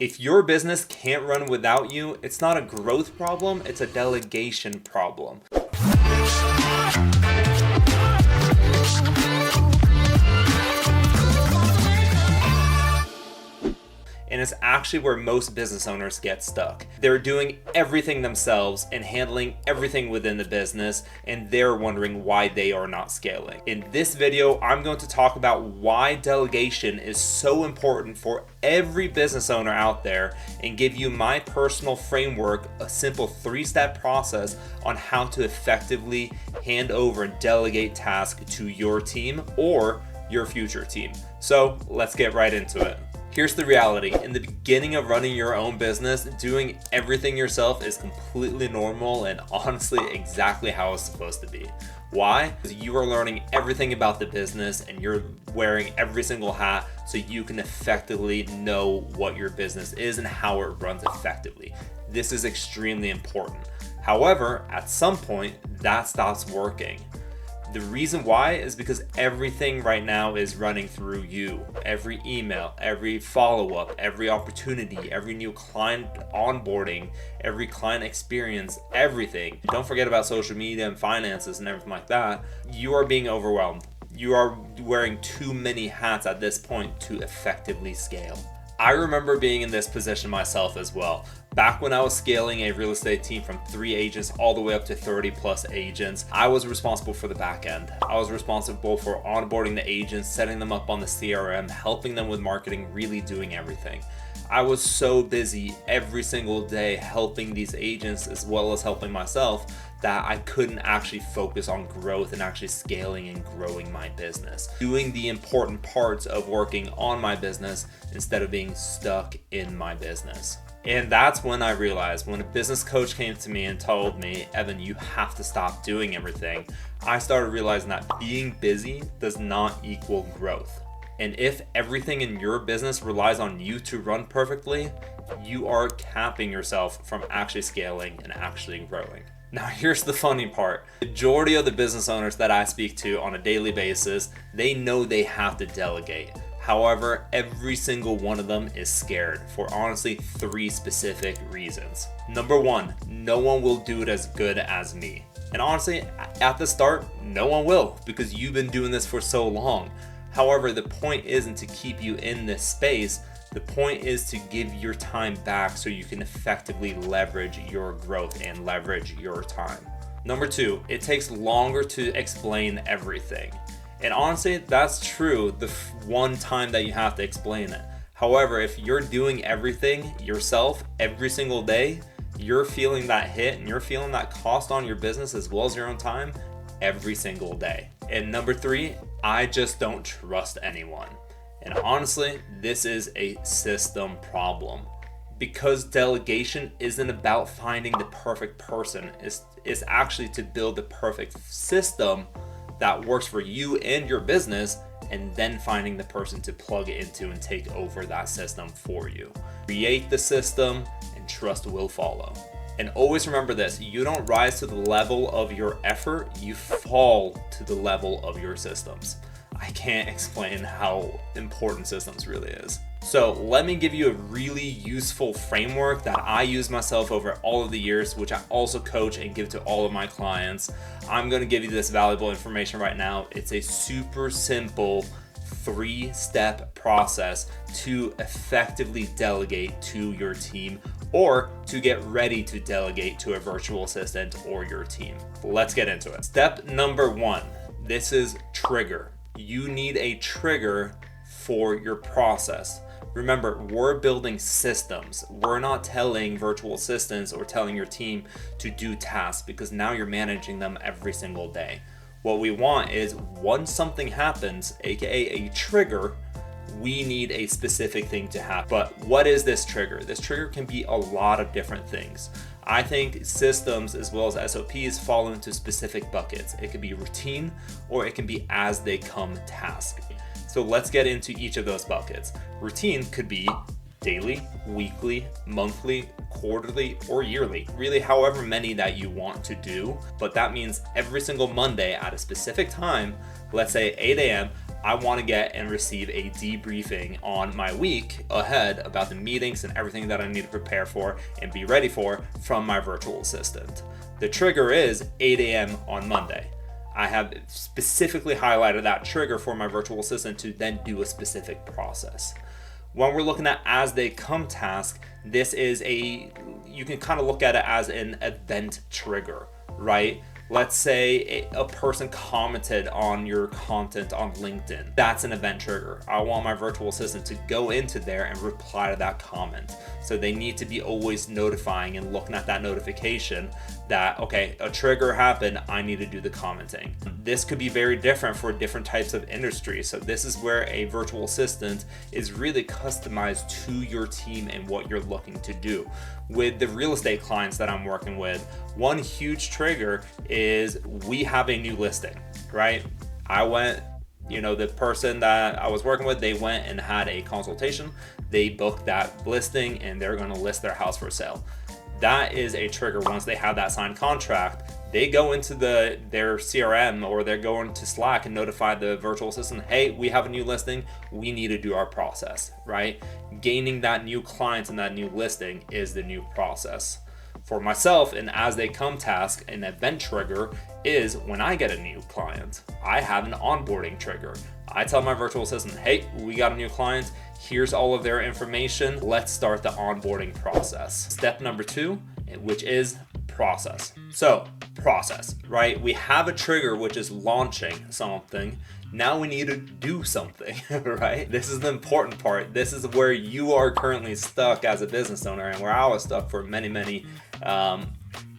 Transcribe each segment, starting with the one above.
If your business can't run without you, it's not a growth problem, it's a delegation problem. And it's actually where most business owners get stuck. They're doing everything themselves and handling everything within the business, and they're wondering why they are not scaling. In this video, I'm going to talk about why delegation is so important for every business owner out there and give you my personal framework, a simple 3-step process on how to effectively hand over and delegate tasks to your team or your future team. So let's get right into it. Here's the reality. In the beginning of running your own business, doing everything yourself is completely normal and honestly exactly how it's supposed to be. Why? Because you are learning everything about the business and you're wearing every single hat so you can effectively know what your business is and how it runs effectively. This is extremely important. However, at some point, that stops working. The reason why is because everything right now is running through you. Every email, every follow-up, every opportunity, every new client onboarding, every client experience, everything. Don't forget about social media and finances and everything like that. You are being overwhelmed. You are wearing too many hats at this point to effectively scale. I remember being in this position myself as well. Back when I was scaling a real estate team from 3 agents all the way up to 30 plus agents, I was responsible for the back end. I was responsible for onboarding the agents, setting them up on the CRM, helping them with marketing, really doing everything. I was so busy every single day helping these agents as well as helping myself that I couldn't actually focus on growth and actually scaling and growing my business. Doing the important parts of working on my business instead of being stuck in my business. And that's when I realized, when a business coach came to me and told me, Evan, you have to stop doing everything, I started realizing that being busy does not equal growth. And if everything in your business relies on you to run perfectly, you are capping yourself from actually scaling and actually growing. Now here's the funny part. The majority of the business owners that I speak to on a daily basis, they know they have to delegate. However, every single one of them is scared for honestly 3 specific reasons. Number 1, no one will do it as good as me. And honestly, at the start, no one will because you've been doing this for so long. However, the point isn't to keep you in this space. The point is to give your time back so you can effectively leverage your growth and leverage your time. Number 2, it takes longer to explain everything. And honestly, that's true the one time that you have to explain it. However, if you're doing everything yourself every single day, you're feeling that hit and you're feeling that cost on your business as well as your own time every single day. And number 3, I just don't trust anyone. And honestly, this is a system problem because delegation isn't about finding the perfect person. It's actually to build the perfect system that works for you and your business and then finding the person to plug it into and take over that system for you. Create the system and trust will follow. And always remember this, you don't rise to the level of your effort, you fall to the level of your systems. I can't explain how important systems really is. So let me give you a really useful framework that I use myself over all of the years, which I also coach and give to all of my clients. I'm going to give you this valuable information right now. It's a super simple 3-step process to effectively delegate to your team or to get ready to delegate to a virtual assistant or your team. Let's get into it. Step number 1, this is trigger. You need a trigger for your process. Remember, we're building systems. We're not telling virtual assistants or telling your team to do tasks because now you're managing them every single day. What we want is once something happens, aka a trigger, we need a specific thing to happen. But what is this trigger? This trigger can be a lot of different things. I think systems as well as SOPs fall into specific buckets. It could be routine or it can be as they come task. So let's get into each of those buckets. Routine could be daily, weekly, monthly, quarterly, or yearly. Really however many that you want to do. But that means every single Monday at a specific time, let's say 8 a.m., I want to get and receive a debriefing on my week ahead about the meetings and everything that I need to prepare for and be ready for from my virtual assistant. The trigger is 8 a.m. on Monday. I have specifically highlighted that trigger for my virtual assistant to then do a specific process. When we're looking at as they come task, this is you can kind of look at it as an event trigger, right? Let's say a person commented on your content on LinkedIn. That's an event trigger. I want my virtual assistant to go into there and reply to that comment. So they need to be always notifying and looking at that notification that, okay, a trigger happened, I need to do the commenting. This could be very different for different types of industries. So this is where a virtual assistant is really customized to your team and what you're looking to do. With the real estate clients that I'm working with, one huge trigger is we have a new listing, right? The person that I was working with, they went and had a consultation. They booked that listing and they're going to list their house for sale. That is a trigger. Once they have that signed contract, they go into their CRM or they're going to Slack and notify the virtual assistant, hey, we have a new listing, we need to do our process, right? Gaining that new client and that new listing is the new process. For myself, an as they come task, an event trigger is when I get a new client. I have an onboarding trigger. I tell my virtual assistant, hey, we got a new client. Here's all of their information. Let's start the onboarding process. Step number 2, which is process. So process, right? We have a trigger, which is launching something. Now we need to do something, right? This is the important part. This is where you are currently stuck as a business owner, and where I was stuck for many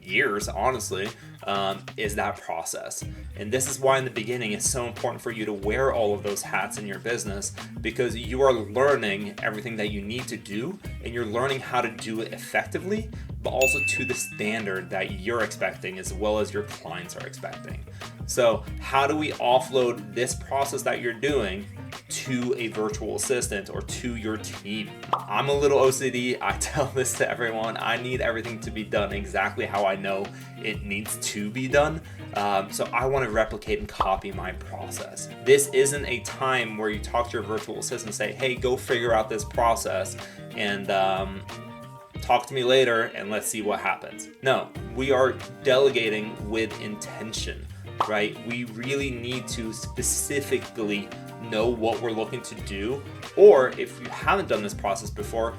years, honestly, is that process. And this is why in the beginning it's so important for you to wear all of those hats in your business, because you are learning everything that you need to do, and you're learning how to do it effectively, but also to the standard that you're expecting as well as your clients are expecting. So how do we offload this process that you're doing to a virtual assistant or to your team? I'm a little OCD. I tell this to everyone. I need everything to be done exactly how I know it needs to be done. So I want to replicate and copy my process. This isn't a time where you talk to your virtual assistant and say, hey, go figure out this process and talk to me later and let's see what happens. No, we are delegating with intention, right? We really need to specifically know what we're looking to do, or if you haven't done this process before,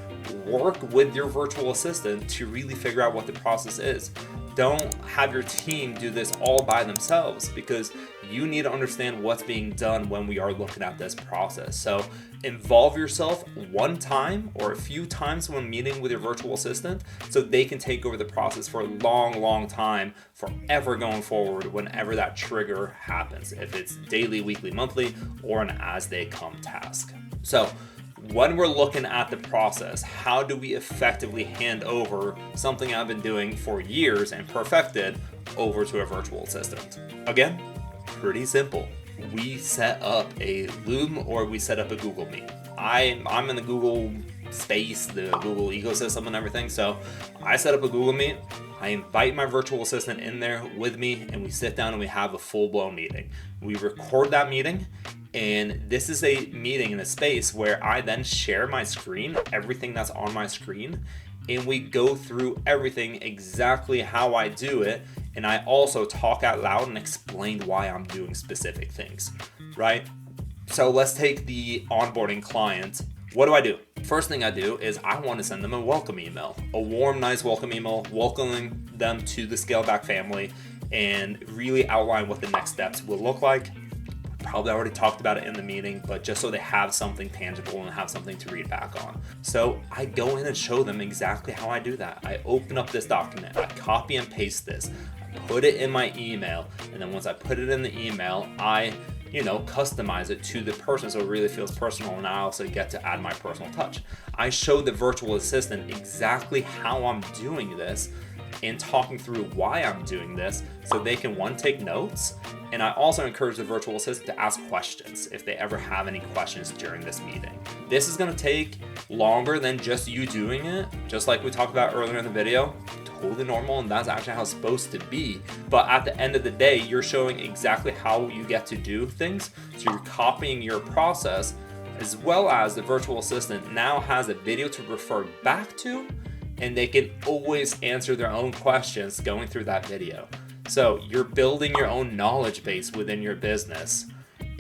work with your virtual assistant to really figure out what the process is. Don't have your team do this all by themselves, because you need to understand what's being done when we are looking at this process. So involve yourself one time or a few times when meeting with your virtual assistant, so they can take over the process for a long time, forever going forward whenever that trigger happens, if it's daily, weekly, monthly, or an as they come task. So when we're looking at the process, how do we effectively hand over something I've been doing for years and perfected over to a virtual assistant? Again, pretty simple. We set up a Loom or we set up a Google Meet. I'm in the Google space, the Google ecosystem and everything. So I set up a Google Meet. I invite my virtual assistant in there with me, and we sit down and we have a full-blown meeting. We record that meeting, and this is a meeting in a space where I then share my screen, everything that's on my screen, and we go through everything exactly how I do it. And I also talk out loud and explain why I'm doing specific things, right? So let's take the onboarding client. What do? First thing I do is I want to send them a welcome email, a warm, nice welcome email, welcoming them to the Scaleback family, and really outline what the next steps will look like. Probably already talked about it in the meeting, but just so they have something tangible and have something to read back on. So I go in and show them exactly how I do that. I open up this document, I copy and paste this, I put it in my email, and then once I put it in the email, I customize it to the person so it really feels personal, and I also get to add my personal touch. I show the virtual assistant exactly how I'm doing this and talking through why I'm doing this, so they can, one, take notes, and I also encourage the virtual assistant to ask questions if they ever have any questions during this meeting. This is going to take longer than just you doing it, just like we talked about earlier in the video. totally normal, and that's actually how it's supposed to be. But at the end of the day, you're showing exactly how you get to do things. So you're copying your process, as well as the virtual assistant now has a video to refer back to, and they can always answer their own questions going through that video. So you're building your own knowledge base within your business.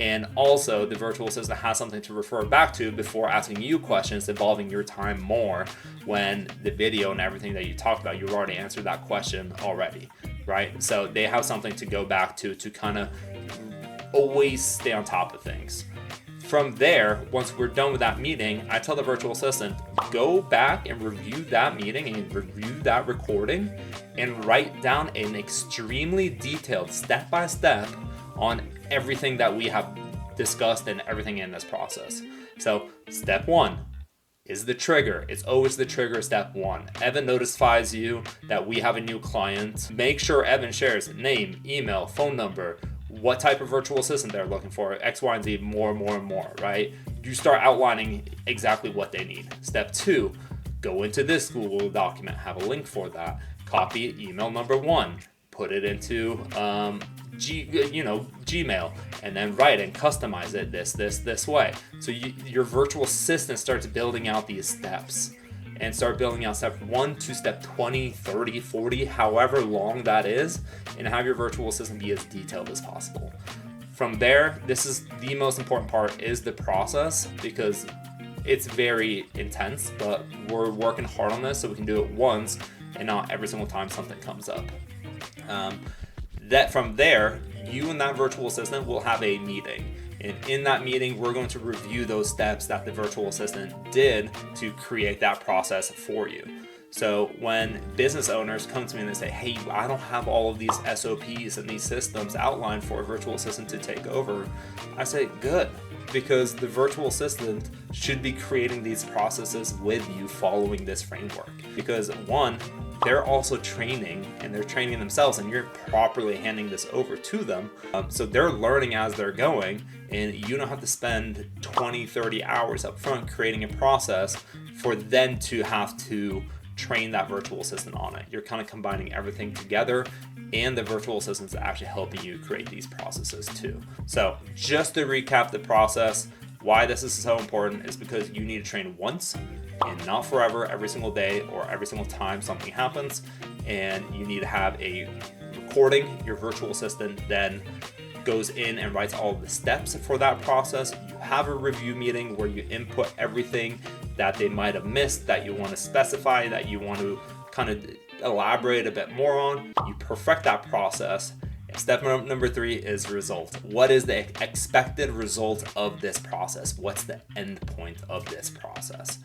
And also the virtual assistant has something to refer back to before asking you questions involving your time more, when the video and everything that you talked about, you've already answered that question already, right? So they have something to go back to kind of always stay on top of things. From there, once we're done with that meeting, I tell the virtual assistant, go back and review that meeting and review that recording and write down an extremely detailed step-by-step on everything that we have discussed and everything in this process. So step 1 is the trigger. It's always the trigger, step 1. Evan notifies you that we have a new client. Make sure Evan shares name, email, phone number, what type of virtual assistant they're looking for, X, Y, and Z, more, right? You start outlining exactly what they need. Step 2, go into this Google document, have a link for that, copy email number 1, put it into Gmail, and then write and customize it this way. So your virtual assistant starts building out these steps, and start building out step 1 to step 20, 30, 40, however long that is, and have your virtual assistant be as detailed as possible. From there, this is the most important part, is the process, because it's very intense, but we're working hard on this so we can do it once and not every single time something comes up. That from there, you and that virtual assistant will have a meeting. And in that meeting, we're going to review those steps that the virtual assistant did to create that process for you. So when business owners come to me and they say, hey, I don't have all of these SOPs and these systems outlined for a virtual assistant to take over, I say, good, because the virtual assistant should be creating these processes with you following this framework. Because one, they're also training, and they're training themselves, and you're properly handing this over to them. So they're learning as they're going, and you don't have to spend 20, 30 hours up front creating a process for them to have to train that virtual assistant on it. You're kind of combining everything together, and the virtual assistant is actually helping you create these processes too. So just to recap the process, why this is so important is because you need to train once and not forever, every single day or every single time something happens, and you need to have a recording. Your virtual assistant then goes in and writes all of the steps for that process. You have a review meeting where you input everything that they might have missed, that you want to specify, that you want to kind of elaborate a bit more on. You perfect that process. And step number 3 is result. What is the expected result of this process? What's the end point of this process?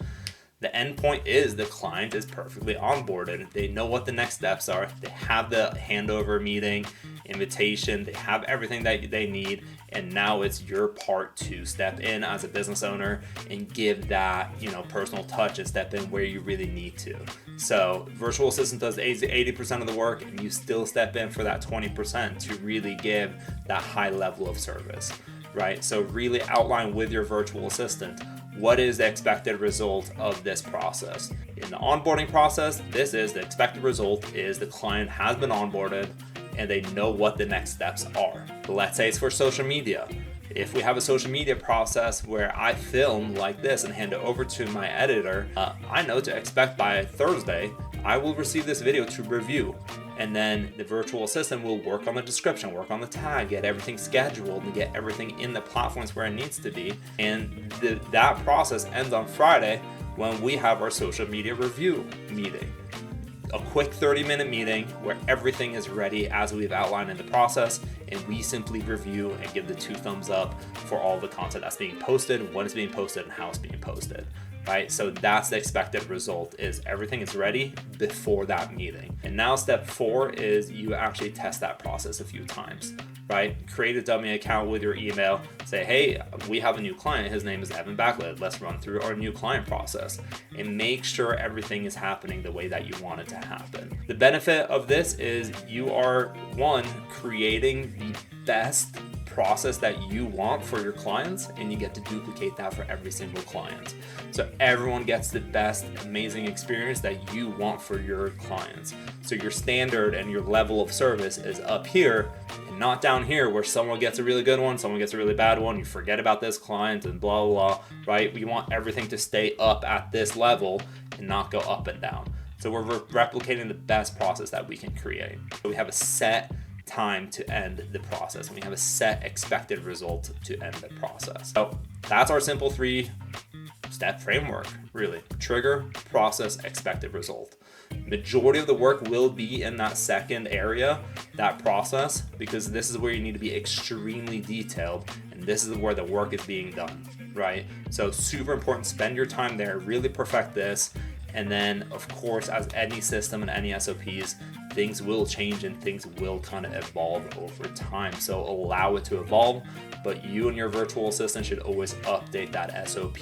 The end point is the client is perfectly onboarded. They know what the next steps are. They have the handover meeting, invitation. They have everything that they need. And now it's your part to step in as a business owner and give that, personal touch and step in where you really need to. So virtual assistant does 80% of the work, and you still step in for that 20% to really give that high level of service, right? So really outline with your virtual assistant, what is the expected result of this process? In the onboarding process, this is the expected result is the client has been onboarded and they know what the next steps are. Let's say it's for social media. If we have a social media process where I film like this and hand it over to my editor, I know to expect by Thursday, I will receive this video to review. And then the virtual assistant will work on the description, work on the tag, get everything scheduled, and get everything in the platforms where it needs to be. And that process ends on Friday when we have our social media review meeting. A quick 30-minute meeting where everything is ready as we've outlined in the process, and we simply review and give the 2 thumbs up for all the content that's being posted, when it's being posted, and how it's being posted. Right? So that's the expected result, is everything is ready before that meeting. And now step 4 is you actually test that process a few times, right? Create a dummy account with your email. Say, hey, we have a new client. His name is Evan Backlett. Let's run through our new client process and make sure everything is happening the way that you want it to happen. The benefit of this is you are, 1, creating the best process that you want for your clients, and you get to duplicate that for every single client. So everyone gets the best, amazing experience that you want for your clients. So your standard and your level of service is up here and not down here where someone gets a really good one, someone gets a really bad one, you forget about this client and blah, blah, blah, right? We want everything to stay up at this level and not go up and down. So we're replicating the best process that we can create. So we have a set time to end the process, and we have a set expected result to end the process. So that's our simple 3-step framework, really. Trigger, process, expected result. Majority of the work will be in that second area, that process, because this is where you need to be extremely detailed, and this is where the work is being done, right? So super important, spend your time there, really perfect this. And then, of course, as any system and any SOPs, things will change and things will kind of evolve over time. So allow it to evolve, but you and your virtual assistant should always update that SOP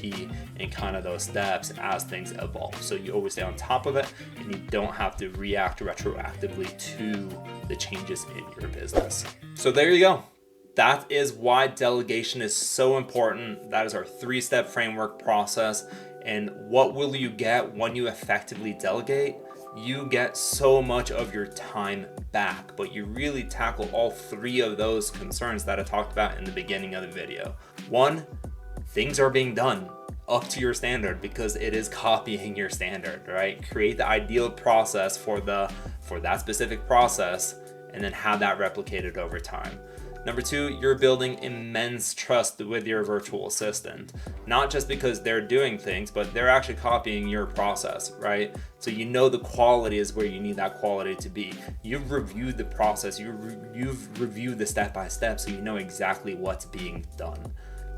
and kind of those steps as things evolve. So you always stay on top of it and you don't have to react retroactively to the changes in your business. So there you go. That is why delegation is so important. That is our 3-step framework process. And what will you get when you effectively delegate? You get so much of your time back, but you really tackle all 3 of those concerns that I talked about in the beginning of the video. 1, things are being done up to your standard because it is copying your standard, right? Create the ideal process for that specific process and then have that replicated over time. Number 2, you're building immense trust with your virtual assistant, not just because they're doing things, but they're actually copying your process, right? So you know the quality is where you need that quality to be. You've reviewed the process, you've reviewed the step-by-step, so you know exactly what's being done,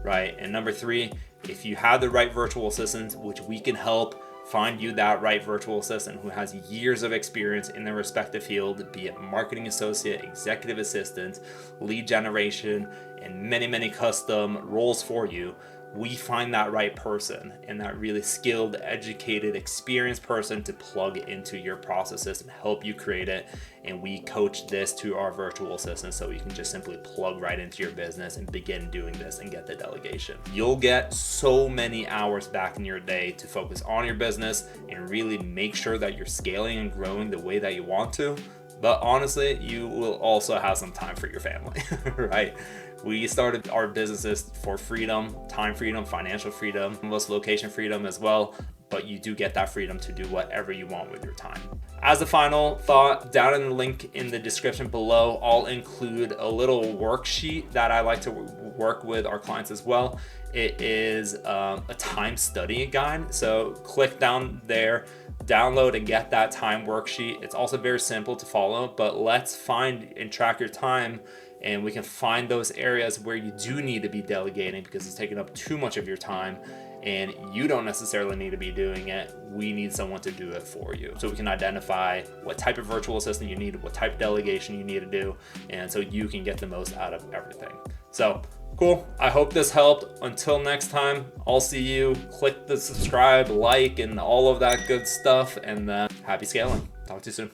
right? And number 3, if you have the right virtual assistant, which we can help find you that right virtual assistant who has years of experience in their respective field, be it marketing associate, executive assistant, lead generation, and many, many custom roles for you. We find that right person and that really skilled, educated, experienced person to plug into your processes and help you create it. And we coach this to our virtual assistant so you can just simply plug right into your business and begin doing this and get the delegation. You'll get so many hours back in your day to focus on your business and really make sure that you're scaling and growing the way that you want to. But honestly, you will also have some time for your family, right? We started our businesses for freedom, time freedom, financial freedom, most location freedom as well, but you do get that freedom to do whatever you want with your time. As a final thought, down in the link in the description below, I'll include a little worksheet that I like to work with our clients as well. It is a time study guide. So click down there, download and get that time worksheet. It's also very simple to follow, but let's find and track your time, and we can find those areas where you do need to be delegating because it's taking up too much of your time and you don't necessarily need to be doing it. We need someone to do it for you. So we can identify what type of virtual assistant you need, what type of delegation you need to do, and so you can get the most out of everything. So cool. I hope this helped. Until next time, I'll see you. Click the subscribe, like, and all of that good stuff, and happy scaling. Talk to you soon.